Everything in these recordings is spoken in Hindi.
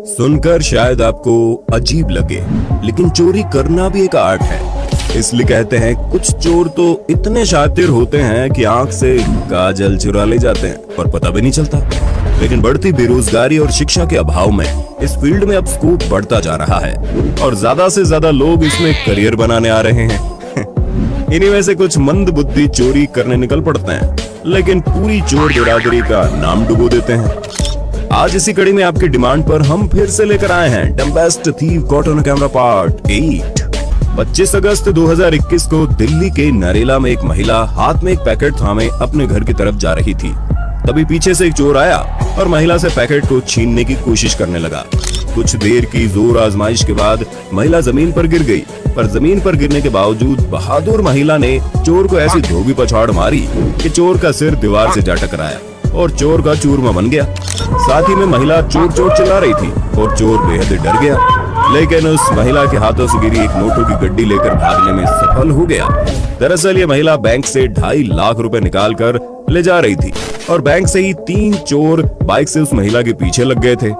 सुनकर शायद आपको अजीब लगे, लेकिन चोरी करना भी एक आर्ट है। इसलिए कहते हैं कुछ चोर तो इतने शातिर होते हैं कि आंख से काजल चुरा ले जाते हैं और पता भी नहीं चलता। लेकिन बढ़ती बेरोजगारी और शिक्षा के अभाव में इस फील्ड में अब स्कोप बढ़ता जा रहा है और ज्यादा से ज्यादा लोग इसमें करियर बनाने आ रहे हैं। इन्हीं में से कुछ मंद बुद्धि चोरी करने निकल पड़ते हैं, लेकिन पूरी चोर बिरादरी का नाम डुबो देते हैं। आज इसी कड़ी में आपकी डिमांड पर हम फिर से लेकर आए हैं the best thief caught on camera part 8। 25 अगस्त 2021 को दिल्ली के नरेला में एक महिला हाथ में एक पैकेट थामे अपने घर की तरफ जा रही थी। तभी पीछे से एक चोर आया और महिला से पैकेट को छीनने की कोशिश करने लगा। कुछ देर की जोर आजमाइश के बाद महिला जमीन पर गिर गई, पर जमीन पर गिरने के बावजूद बहादुर महिला ने चोर को ऐसी धोबी पछाड़ मारी कि चोर का सिर दीवार से जा टकराया और चोर का चूरमा बन गया। साथ ही में महिला चोर चोर चिल्ला रही थी और चोर बेहद डर गया, लेकिन उस महिला के हाथों से गिरी एक नोटों की गड्डी लेकर भागने में सफल हो गया। दरअसल ये महिला बैंक से 2.5 लाख रुपए निकाल कर ले जा रही थी और बैंक से ही 3 चोर बाइक से उस महिला के पीछे लग गए थे।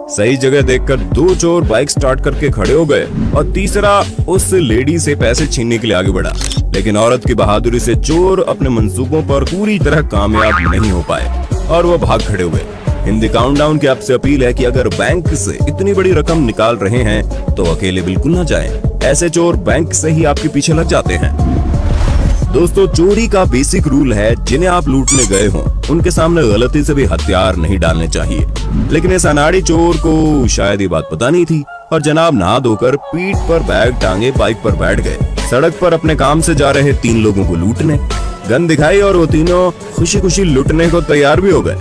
सही जगह देखकर 2 चोर बाइक स्टार्ट करके खड़े हो गए और तीसरा उस लेडी से पैसे छीनने के लिए आगे बढ़ा, लेकिन औरत की बहादुरी से चोर अपने मंसूबों पर पूरी तरह कामयाब नहीं हो पाए और वो भाग खड़े हुए। हिंदी काउंटडाउन की आपसे अपील है कि अगर बैंक से इतनी बड़ी रकम निकाल रहे हैं तो अकेले बिल्कुल ना जाएं। ऐसे चोर बैंक से ही आपके पीछे लग जाते हैं। दोस्तों, चोरी का बेसिक रूल है जिन्हें आप लूटने गए हों उनके सामने गलती से भी हथियार नहीं डालने चाहिए। लेकिन इस अनाड़ी चोर को शायद ये बात पता नहीं थी और जनाब नहा धोकर पीठ पर बैग टांगे बाइक पर बैठ गए। सड़क पर अपने काम से जा रहे 3 लोगों को लूटने गन दिखाई और वो तीनों खुशी खुशी लूटने को तैयार भी हो गए।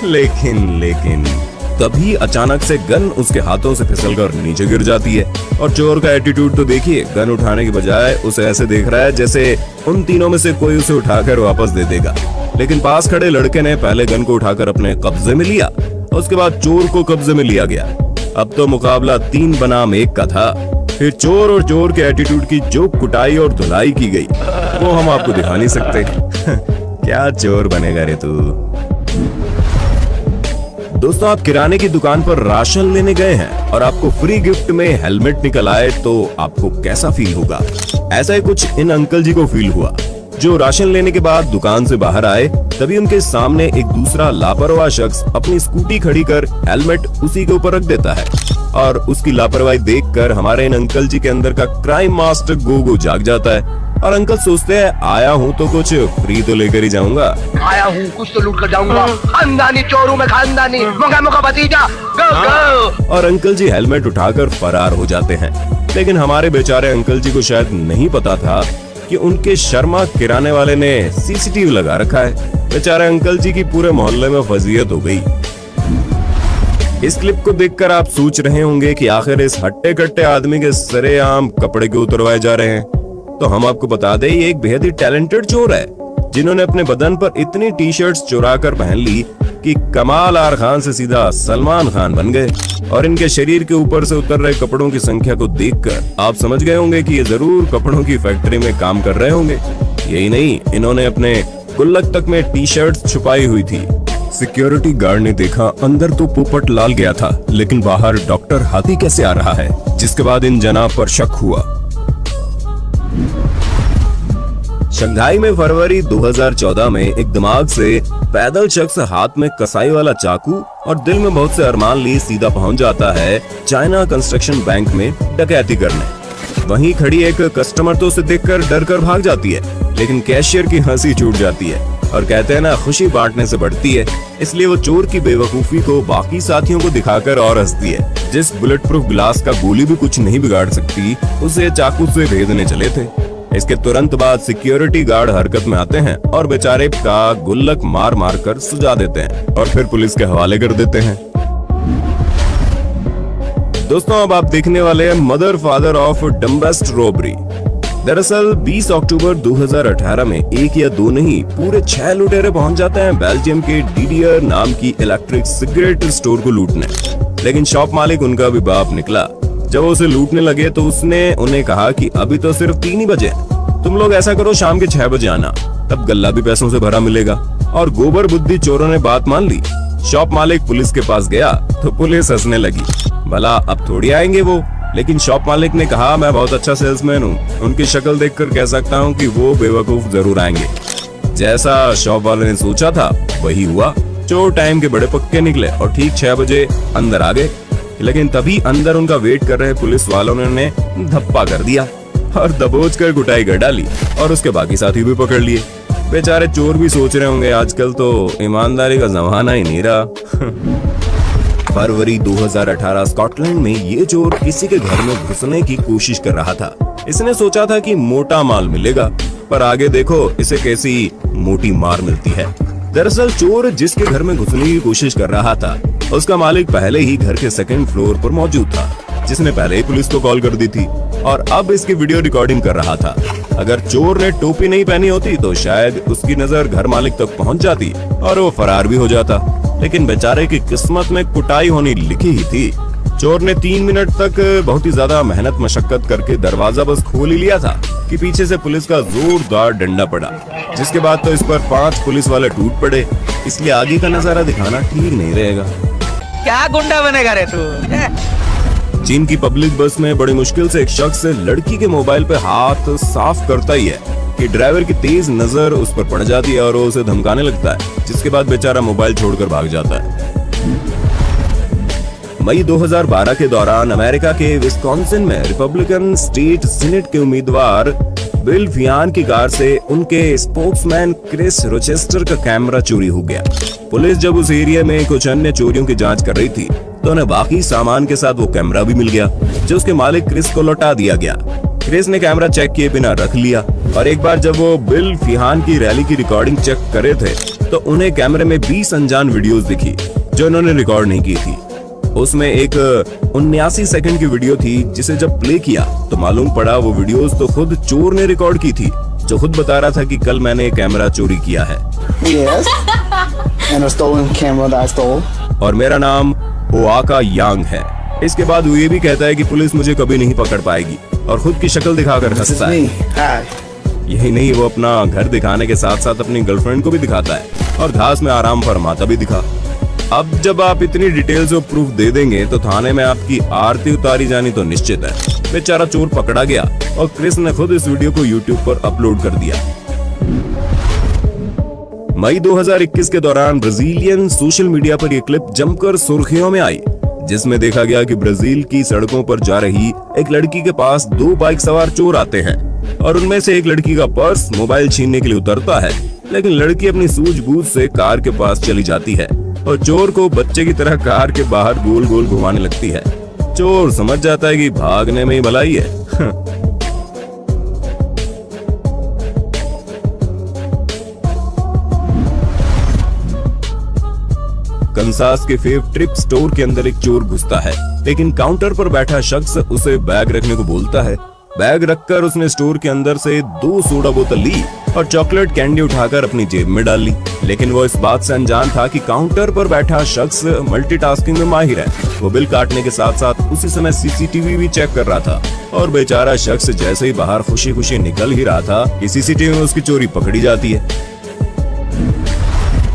लेकिन तभी अचानक से गन उसके हाथों से फिसलकर नीचे गिर जाती है और चोर का एटीट्यूड तो देखिए। गन उठाने के बजाय उसे ऐसे देख रहा है जैसे उन तीनों में से कोई उसे उठाकर वापस दे देगा। लेकिन पास खड़े लड़के ने पहले गन को उठाकर अपने कब्जे में लिया, उसके बाद चोर को कब्जे में लिया गया। अब तो मुकाबला 3 बनाम 1 का था। फिर चोर और चोर के एटीट्यूड की जो कुटाई और धुलाई की गई वो हम आपको दिखा नहीं सकते। क्या चोर बनेगा रे तू। दोस्तों, आप किराने की दुकान पर राशन लेने गए हैं और आपको फ्री गिफ्ट में हेलमेट निकल आए तो आपको कैसा फील होगा? ऐसा ही कुछ इन अंकल जी को फील हुआ जो राशन लेने के बाद दुकान से बाहर आए। तभी उनके सामने एक दूसरा लापरवाह शख्स अपनी स्कूटी खड़ी कर हेलमेट उसी के ऊपर रख देता है और उसकी लापरवाही देखकर हमारे इन अंकल जी के अंदर का क्राइम मास्टर गोगो जाग जाता है और अंकल सोचते हैं आया हूँ तो कुछ फ्री तो लेकर ही जाऊंगा। आया हूँ कुछ तो लूट कर जाऊंगा। खानदानी चोरों में खानदानी मोगा भतीजा गो गो। और अंकल जी हेलमेट उठाकर फरार हो जाते हैं। लेकिन हमारे बेचारे अंकल जी को शायद नहीं पता था कि उनके शर्मा किराने वाले ने सीसीटीवी लगा रखा है। बेचारे अंकल जी की पूरे मोहल्ले में फजीयत हो गई। इस क्लिप को देखकर आप सोच रहे होंगे कि आखिर इस हट्टे कट्टे आदमी के सरेआम कपड़े क्यों उतरवाए जा रहे हैं। तो हम आपको बता दें ये एक बेहद ही टैलेंटेड चोर है जिन्होंने अपने बदन पर इतनी टी शर्ट्स चुरा कर पहन ली कि कमाल आर खान से सीधा सलमान खान बन गए। और इनके शरीर के ऊपर से उतर रहे कपड़ों की संख्या को देखकर आप समझ गए होंगे कि ये जरूर कपड़ों की फैक्ट्री में काम कर रहे होंगे। यही नहीं, इन्होंने अपने गुल्लक तक में टी शर्ट्स छुपाई हुई थी। सिक्योरिटी गार्ड ने देखा अंदर तो पोपट लाल गया था, लेकिन बाहर डॉक्टर हाथी कैसे आ रहा है, जिसके बाद इन जनाब पर शक हुआ। शंघाई में फरवरी 2014 में एक दिमाग से पैदल शख्स हाथ में कसाई वाला चाकू और दिल में बहुत से अरमान लिए सीधा पहुंच जाता है चाइना कंस्ट्रक्शन बैंक में डकैती करने। वहीं खड़ी एक कस्टमर तो उसे देखकर डर कर भाग जाती है, लेकिन कैशियर की हंसी छूट जाती है और कहते हैं ना खुशी बांटने से बढ़ती है। इसलिए वो चोर की बेवकूफी को बाकी साथियों को दिखाकर और हंसती है। जिस बुलेट प्रूफ ग्लास का गोली भी कुछ नहीं बिगाड़ सकती उसे चाकू से भेदने चले थे। इसके तुरंत बाद सिक्योरिटी गार्ड हरकत में आते हैं और बेचारे का गुल्लक मार मार कर सुझा देते हैं और फिर पुलिस के हवाले कर देते हैं। दोस्तों, अब आप देखने वाले हैं mother father of dumbest robbery. दरअसल 20 अक्टूबर 2018 में 1 या 2 नहीं पूरे 6 लुटेरे पहुंच जाते हैं बेल्जियम के डीडीआर नाम की इलेक्ट्रिक सिगरेट स्टोर को लूटने। लेकिन शॉप मालिक उनका भी बाप निकला। जब उसे लूटने लगे तो उसने उन्हें कहा कि अभी तो सिर्फ 3 ही बजे, तुम लोग ऐसा करो, शाम के 6 बजे आना, तब गल्ला भी पैसों से भरा मिलेगा। और गोबर बुद्धि चोरों ने बात मान ली। शॉप मालिक पुलिस के पास गया तो पुलिस हंसने लगी। भला अब थोड़ी आएंगे वो, लेकिन शॉप मालिक ने कहा मैं बहुत अच्छा सेल्समैन हूँ, उनकी शक्ल देखकर कह सकता हूँ कि वो बेवकूफ जरूर आएंगे। जैसा शॉप वाले ने सोचा था वही हुआ। चोर टाइम के बड़े पक्के निकले और ठीक 6 बजे अंदर आ गए। लेकिन तभी अंदर उनका वेट कर रहे पुलिस वालों ने धप्पा कर दिया और दबोच कर कुटाई कर डाली और उसके बाकी साथी भी पकड़ लिए। बेचारे चोर भी सोच रहे होंगे आजकल तो ईमानदारी का जमाना ही नहीं रहा। फरवरी 2018 स्कॉटलैंड में ये चोर किसी के घर में घुसने की कोशिश कर रहा था। इसने सोचा था कि मोटा माल मिलेगा, पर आगे देखो इसे कैसी मोटी मार मिलती है। दरअसल चोर जिसके घर में घुसने की कोशिश कर रहा था उसका मालिक पहले ही घर के 2nd फ्लोर पर मौजूद था, जिसने पहले ही पुलिस को कॉल कर दी थी और अब इसकी वीडियो रिकॉर्डिंग कर रहा था। अगर चोर ने टोपी नहीं पहनी होती तो शायद उसकी नजर घर मालिक तक पहुंच जाती और वो फरार भी हो जाता, लेकिन बेचारे की किस्मत में कुटाई होनी लिखी ही थी। चोर ने 3 मिनट तक बहुत ही ज्यादा मेहनत मशक्कत करके दरवाजा बस खोल ही लिया था कि पीछे से पुलिस का जोरदार डंडा पड़ा, जिसके बाद तो इस पर 5 पुलिस वाले टूट पड़े। इसलिए आगे का नजारा दिखाना ठीक नहीं रहेगा। क्या गुंडा बनेगा रे तू? चीन की पब्लिक बस में बड़ी मुश्किल से एक शख्स लड़की के मोबाइल पे हाथ साफ करता ही है कि ड्राइवर की तेज नजर उस पर पड़ जाती है और वो उसे धमकाने लगता है, जिसके बाद बेचारा मोबाइल छोड़कर भाग जाता है। मई 2012 के दौरान अमेरिका के विस्कॉन्सिन में रिपब्लिकन स्टेट सीनेट के उम्मीदवार बिल फियान की कार से उनके स्पोक्समैन क्रिस रोचेस्टर का कैमरा चोरी हो गया। पुलिस जब उस एरिया में कुछ अन्य चोरियों की जांच कर रही थी तो उन्हें बाकी सामान के साथ वो कैमरा भी मिल गया, जो उसके मालिक क्रिस को लौटा दिया गया। क्रिस ने कैमरा चेक किए बिना रख लिया और एक बार जब वो बिल फियान की रैली की रिकॉर्डिंग चेक कर रहे थे तो उन्हें कैमरे में 20 अनजान वीडियोस दिखी जो उन्होंने रिकॉर्ड नहीं की थी। उसमें एक 79 सेकंड की वीडियो थी जिसे जब प्ले किया तो मालूम पड़ा वो वीडियोस तो खुद चोर ने रिकॉर्ड की थी, जो खुद बता रहा था कि कल मैंने कैमरा चोरी किया है। Yes. And a stolen camera that I stole. और मेरा नाम होआका यांग है। इसके बाद वो ये भी कहता है कि पुलिस मुझे कभी नहीं पकड़ पाएगी और खुद की शक्ल दिखाकर This is हंसता me. है। Hi. यही नहीं, वो अपना घर दिखाने के साथ साथ अपनी गर्लफ्रेंड को भी दिखाता है और घास में आराम फरमाता भी दिखा। अब जब आप इतनी डिटेल्स और प्रूफ दे देंगे तो थाने में आपकी आरती उतारी जानी तो निश्चित है। बेचारा चोर पकड़ा गया और क्रिस ने खुद इस वीडियो को यूट्यूब पर अपलोड कर दिया। मई 2021 के दौरान ब्राजीलियन सोशल मीडिया पर यह क्लिप जमकर सुर्खियों में आई, जिसमें देखा गया कि ब्राजील की सड़कों पर जा रही एक लड़की के पास 2 बाइक सवार चोर आते हैं और उनमें से एक लड़की का पर्स मोबाइल छीनने के लिए उतरता है, लेकिन लड़की अपनी सूझबूझ से कार के पास चली जाती है और चोर को बच्चे की तरह कार के बाहर गोल गोल घुमाने लगती है। चोर समझ जाता है कि भागने में ही भलाई है। कंसास के फेव ट्रिप स्टोर के अंदर एक चोर घुसता है, लेकिन काउंटर पर बैठा शख्स उसे बैग रखने को बोलता है। बैग रखकर उसने स्टोर के अंदर से 2 सोडा बोतल ली और चॉकलेट कैंडी उठाकर अपनी जेब में डाल ली, लेकिन वो इस बात से अनजान था कि काउंटर पर बैठा शख्स मल्टीटास्किंग में माहिर है। वो बिल काटने के साथ साथ उसी समय सीसीटीवी भी चेक कर रहा था और बेचारा शख्स जैसे ही बाहर खुशी खुशी निकल ही रहा था कि सीसीटीवी में उसकी चोरी पकड़ी जाती है।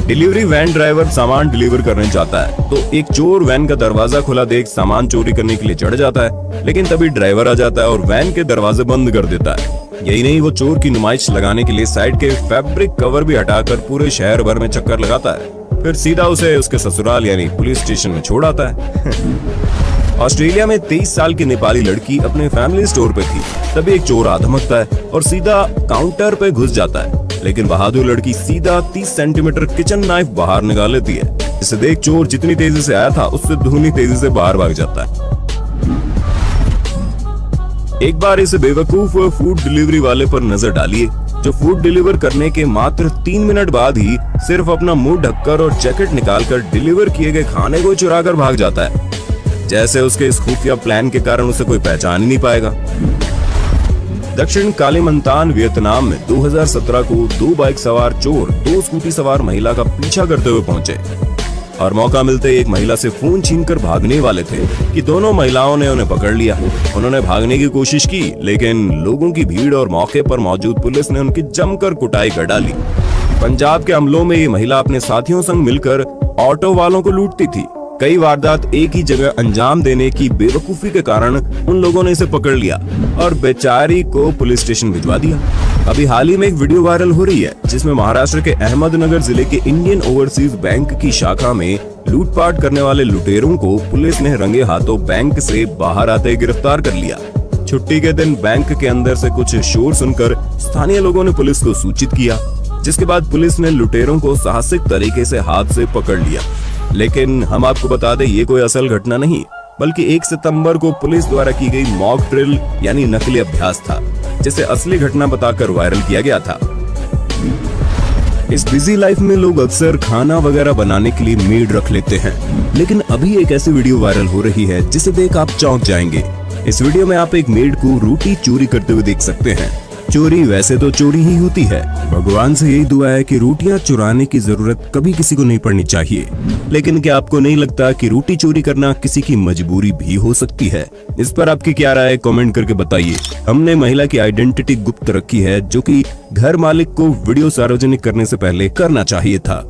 डिलीवरी वैन ड्राइवर सामान डिलीवर करने जाता है तो एक चोर वैन का दरवाजा खुला देख सामान चोरी करने के लिए चढ़ जाता है, लेकिन तभी ड्राइवर आ जाता है और वैन के दरवाजे बंद कर देता है। यही नहीं, वो चोर की नुमाइश लगाने के लिए साइड के फैब्रिक कवर भी हटाकर पूरे शहर भर में चक्कर लगाता है, फिर सीधा उसे उसके ससुराल यानी पुलिस स्टेशन में छोड़ आता है। ऑस्ट्रेलिया में 23 साल की नेपाली लड़की अपने फैमिली स्टोर पे थी, तभी एक चोर आ धमकता है और सीधा काउंटर पे घुस जाता है, लेकिन बहादुर लड़की सीधा 30 सेंटीमीटर किचन नाइफ बाहर निकाल लेती है। इसे देख चोर जितनी तेजी से आया था उससे दुगनी तेजी से बाहर भाग जाता है। एक बार इस बेवकूफ फूड डिलीवरी वाले पर नजर डालिए, जो फूड डिलीवर करने के मात्र 3 मिनट बाद ही सिर्फ अपना मुंह ढककर और जैकेट निकालकर डिलीवर किए गए खाने को चुरा कर भाग जाता है, जैसे उसके इस खुफिया प्लान के कारण उसे कोई पहचान ही नहीं पाएगा। दक्षिण कालिमंतान वियतनाम में 2017 को 2 बाइक सवार चोर 2 स्कूटी सवार महिला का पीछा करते हुए पहुंचे। और मौका मिलते एक महिला से फोन छीनकर भागने वाले थे कि दोनों महिलाओं ने उन्हें पकड़ लिया। उन्होंने भागने की कोशिश की, लेकिन लोगों की भीड़ और मौके पर मौजूद पुलिस ने उनकी जमकर कुटाई कर डाली। पंजाब के अमलों में ये महिला अपने साथियों संग मिलकर ऑटो वालों को लूटती थी। कई वारदात एक ही जगह अंजाम देने की बेवकूफी के कारण उन लोगों ने इसे पकड़ लिया और बेचारी को पुलिस स्टेशन भिजवा दिया। अभी हाल ही में एक वीडियो वायरल हो रही है जिसमें महाराष्ट्र के अहमदनगर जिले के इंडियन ओवरसीज बैंक की शाखा में लूटपाट करने वाले लुटेरों को पुलिस ने रंगे हाथों बैंक से बाहर आते गिरफ्तार कर लिया। छुट्टी के दिन बैंक के अंदर से कुछ शोर सुनकर स्थानीय लोगों ने पुलिस को सूचित किया, जिसके बाद पुलिस ने लुटेरों को साहसिक तरीके से हाथ से पकड़ लिया। लेकिन हम आपको बता दें, ये कोई असल घटना नहीं, बल्कि 1 सितंबर को पुलिस द्वारा की गई मॉक ड्रिल यानी नकली अभ्यास था, जिसे असली घटना बताकर वायरल किया गया था। इस बिजी लाइफ में लोग अक्सर खाना वगैरह बनाने के लिए मेड रख लेते हैं, लेकिन अभी एक ऐसी वीडियो वायरल हो रही है जिसे देख आप चौंक जाएंगे। इस वीडियो में आप एक मेड को रोटी चोरी करते हुए देख सकते हैं। चोरी वैसे तो चोरी ही होती है, भगवान से यही दुआ है कि रोटियां चुराने की जरूरत कभी किसी को नहीं पड़नी चाहिए। लेकिन क्या आपको नहीं लगता कि रोटी चोरी करना किसी की मजबूरी भी हो सकती है? इस पर आपकी क्या राय है, कमेंट करके बताइए। हमने महिला की आइडेंटिटी गुप्त रखी है, जो कि घर मालिक को वीडियो सार्वजनिक करने से पहले करना चाहिए था।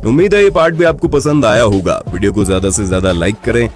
उम्मीद है ये पार्ट भी आपको पसंद आया होगा। वीडियो को ज्यादा से ज्यादा लाइक करें।